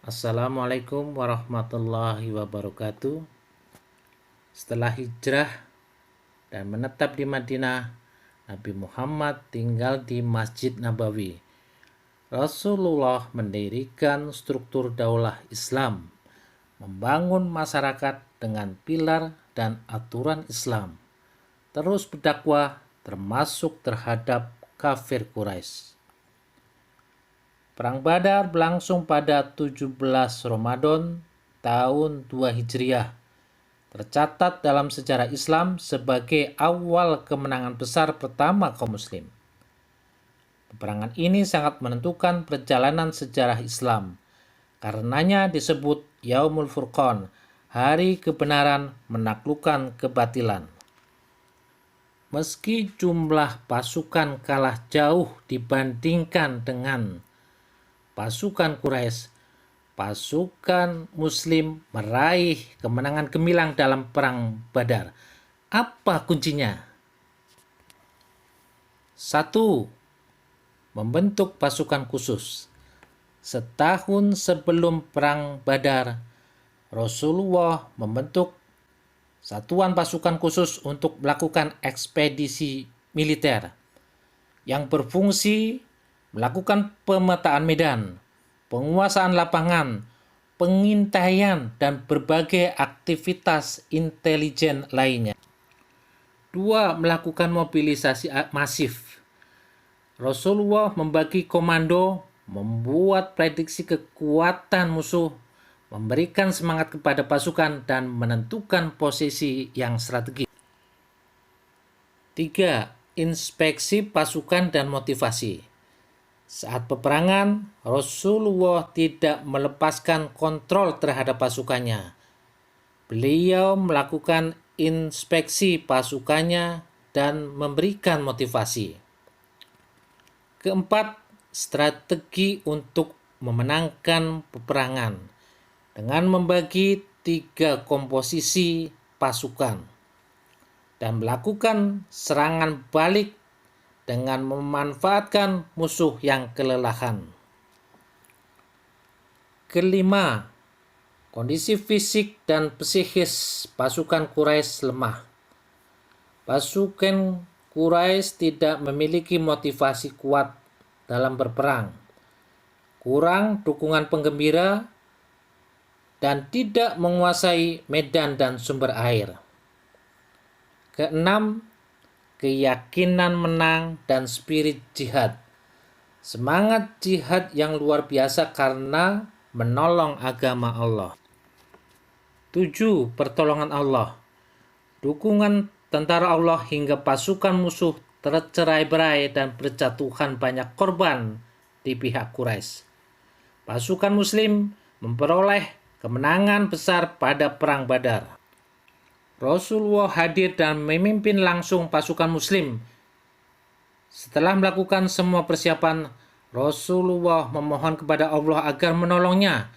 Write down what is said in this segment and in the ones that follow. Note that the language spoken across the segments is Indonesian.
Assalamualaikum warahmatullahi wabarakatuh. Setelah hijrah dan menetap di Madinah, Nabi Muhammad tinggal di Masjid Nabawi. Rasulullah mendirikan struktur daulah Islam, membangun masyarakat dengan pilar dan aturan Islam, terus berdakwah termasuk terhadap kafir Quraisy. Perang Badar berlangsung pada 17 Ramadan tahun 2 Hijriah. Tercatat dalam sejarah Islam sebagai awal kemenangan besar pertama kaum muslim. Peperangan ini sangat menentukan perjalanan sejarah Islam. Karenanya disebut Yaumul Furqan, hari kebenaran menaklukkan kebatilan. Meski jumlah pasukan kalah jauh dibandingkan dengan pasukan Quraisy, pasukan Muslim meraih kemenangan gemilang dalam Perang Badar. Apa kuncinya? 1. Membentuk pasukan khusus. Setahun sebelum Perang Badar, Rasulullah membentuk satuan pasukan khusus untuk melakukan ekspedisi militer yang berfungsi melakukan pemetaan medan, penguasaan lapangan, pengintaian, dan berbagai aktivitas intelijen lainnya. 2. Melakukan mobilisasi masif. Rasulullah membagi komando, membuat prediksi kekuatan musuh, memberikan semangat kepada pasukan, dan menentukan posisi yang strategis. 3. Inspeksi pasukan dan motivasi. Saat peperangan, Rasulullah tidak melepaskan kontrol terhadap pasukannya. Beliau melakukan inspeksi pasukannya dan memberikan motivasi. 4. Strategi untuk memenangkan peperangan dengan membagi 3 komposisi pasukan dan melakukan serangan balik dengan memanfaatkan musuh yang kelelahan. 5. Kondisi fisik dan psikis pasukan Quraisy lemah. Pasukan Quraisy tidak memiliki motivasi kuat dalam berperang, kurang dukungan penggembira, dan tidak menguasai medan dan sumber air. 6. Keyakinan menang dan spirit jihad. Semangat jihad yang luar biasa karena menolong agama Allah. 7. Pertolongan Allah. Dukungan tentara Allah hingga pasukan musuh tercerai-berai dan berjatuhan banyak korban di pihak Quraisy. Pasukan Muslim memperoleh kemenangan besar pada Perang Badar. Rasulullah hadir dan memimpin langsung pasukan Muslim. Setelah melakukan semua persiapan, Rasulullah memohon kepada Allah agar menolongnya.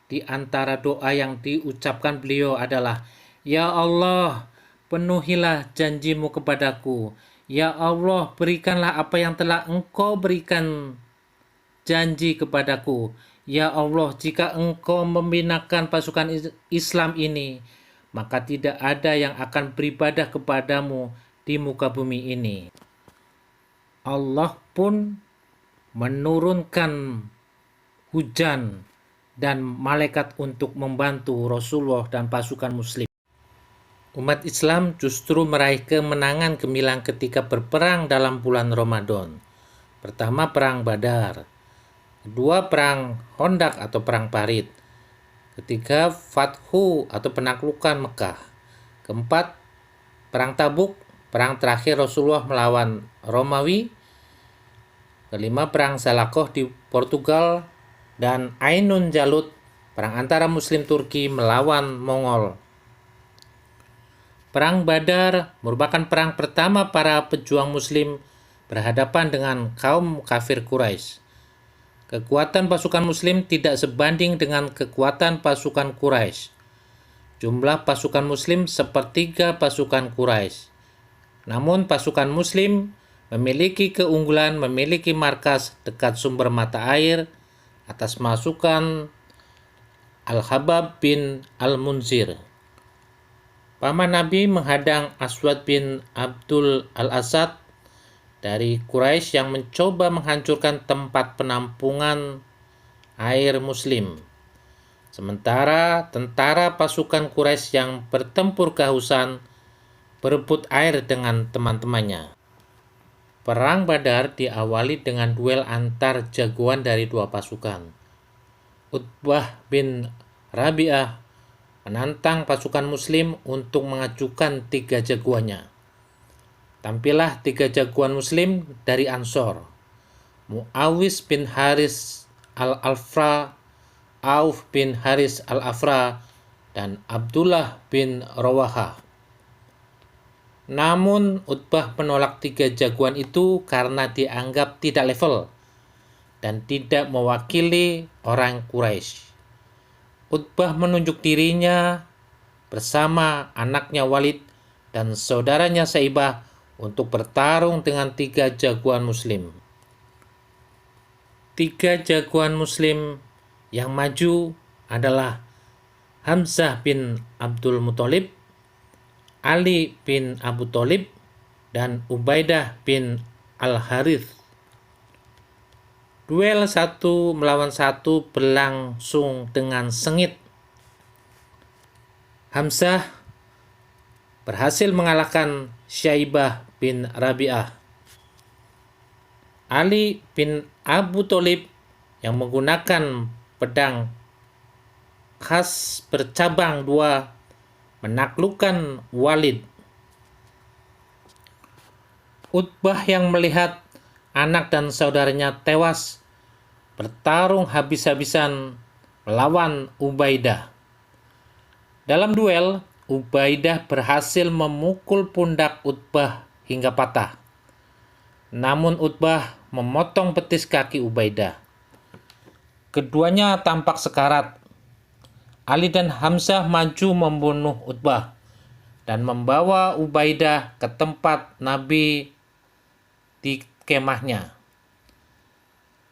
Di antara doa yang diucapkan beliau adalah, "Ya Allah, penuhilah janjimu kepadaku. Ya Allah, berikanlah apa yang telah Engkau berikan janji kepadaku. Ya Allah, jika Engkau membinakan pasukan Islam ini, maka tidak ada yang akan beribadah kepadamu di muka bumi ini." Allah pun menurunkan hujan dan malaikat untuk membantu Rasulullah dan pasukan Muslim. Umat Islam justru meraih kemenangan gemilang ketika berperang dalam bulan Ramadan. Pertama, Perang Badar. Kedua, Perang Khandaq atau Perang Parit. Ketiga, Fathu atau penaklukan Mekah. Keempat, Perang Tabuk, perang terakhir Rasulullah melawan Romawi. Kelima, Perang Zalakoh di Portugal. Dan Ainun Jalut, perang antara Muslim Turki melawan Mongol. Perang Badar merupakan perang pertama para pejuang Muslim berhadapan dengan kaum kafir Quraisy. Kekuatan pasukan Muslim tidak sebanding dengan kekuatan pasukan Quraisy. Jumlah pasukan Muslim sepertiga pasukan Quraisy. Namun pasukan Muslim memiliki keunggulan, memiliki markas dekat sumber mata air, atas masukan Al-Habab bin Al-Munzir. Paman Nabi menghadang Aswad bin Abdul Al-Asad dari Quraisy yang mencoba menghancurkan tempat penampungan air Muslim. Sementara tentara pasukan Quraisy yang bertempur kehausan berebut air dengan teman-temannya. Perang Badar diawali dengan duel antar jagoan dari dua pasukan. Utbah bin Rabi'ah menantang pasukan Muslim untuk mengajukan 3 jagoannya. Tampillah 3 jagoan Muslim dari Ansor: Muawis bin Haris al-Afra, Auf bin Haris al-Afra, dan Abdullah bin Rawahah. Namun Utbah menolak 3 jagoan itu karena dianggap tidak level dan tidak mewakili orang Quraisy. Utbah menunjuk dirinya bersama anaknya Walid dan saudaranya Saibah untuk bertarung dengan 3 jagoan Muslim. 3 jagoan Muslim yang maju adalah Hamzah bin Abdul Muthalib, Ali bin Abu Thalib, dan Ubaidah bin Al-Harith. Duel 1 melawan 1 berlangsung dengan sengit. Hamzah berhasil mengalahkan Syaibah bin Rabi'ah. Ali bin Abu Thalib yang menggunakan pedang khas bercabang 2 menaklukkan Walid. Utbah yang melihat anak dan saudaranya tewas bertarung habis-habisan melawan Ubaidah. Dalam duel, Ubaidah berhasil memukul pundak Utbah hingga patah. Namun Utbah memotong betis kaki Ubaidah. Keduanya tampak sekarat. Ali dan Hamzah maju membunuh Utbah dan membawa Ubaidah ke tempat Nabi di kemahnya.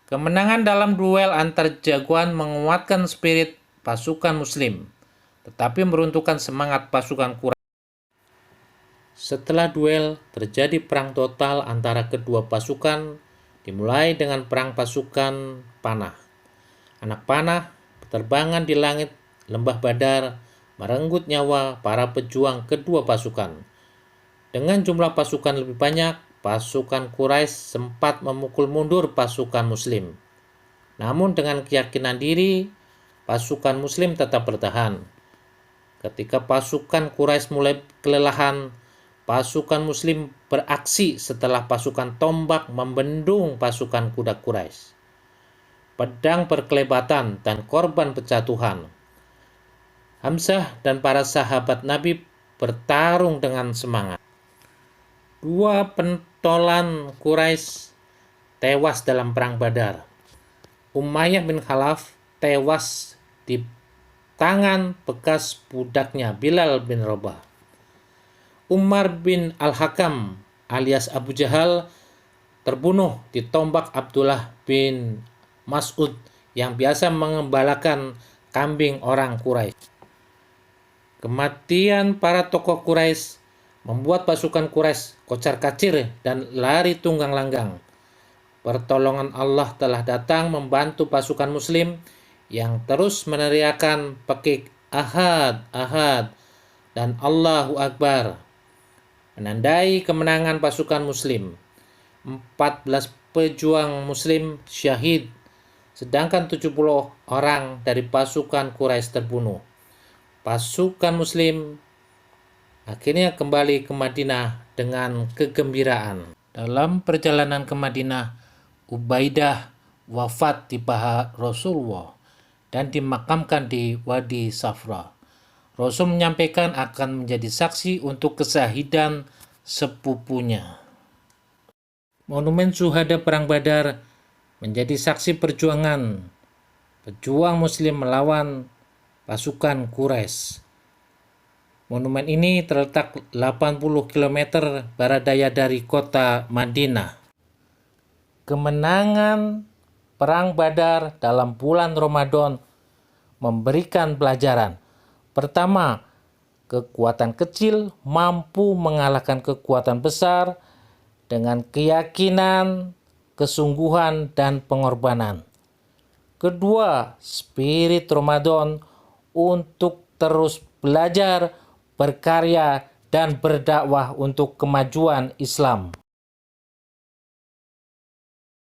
Kemenangan dalam duel antar jagoan menguatkan spirit pasukan Muslim, tetapi meruntuhkan semangat pasukan Quraisy. Setelah duel, terjadi perang total antara kedua pasukan, dimulai dengan perang pasukan panah. Anak panah berterbangan di langit lembah Badar, merenggut nyawa para pejuang kedua pasukan. Dengan jumlah pasukan lebih banyak, pasukan Quraisy sempat memukul mundur pasukan Muslim. Namun dengan keyakinan diri, pasukan Muslim tetap bertahan. Ketika pasukan Quraisy mulai kelelahan, pasukan Muslim beraksi setelah pasukan tombak membendung pasukan kuda Quraisy. Pedang berkelebatan dan korban berjatuhan. Hamzah dan para sahabat Nabi bertarung dengan semangat. 2 pentolan Quraisy tewas dalam perang Badar. Umayyah bin Khalaf tewas di tangan bekas budaknya Bilal bin Rabah. Umar bin Al-Hakam alias Abu Jahal terbunuh di tombak Abdullah bin Mas'ud yang biasa mengembalakan kambing orang Quraisy. Kematian para tokoh Quraisy membuat pasukan Quraisy kocar-kacir dan lari tunggang langgang. Pertolongan Allah telah datang membantu pasukan Muslim yang terus meneriakan pekik Ahad, Ahad, dan Allahu Akbar, menandai kemenangan pasukan Muslim. 14 pejuang Muslim syahid, sedangkan 70 orang dari pasukan Quraisy terbunuh. Pasukan Muslim akhirnya kembali ke Madinah dengan kegembiraan. Dalam perjalanan ke Madinah, Ubaidah wafat di paha Rasulullah dan dimakamkan di Wadi Safra. Rasul menyampaikan akan menjadi saksi untuk kesahidan sepupunya. Monumen Syuhada Perang Badar menjadi saksi perjuangan pejuang Muslim melawan pasukan Quraisy. Monumen ini terletak 80 km barat daya dari kota Madinah. Kemenangan Perang Badar dalam bulan Ramadan memberikan pelajaran. Pertama, kekuatan kecil mampu mengalahkan kekuatan besar dengan keyakinan, kesungguhan, dan pengorbanan. Kedua, spirit Ramadan untuk terus belajar, berkarya, dan berdakwah untuk kemajuan Islam.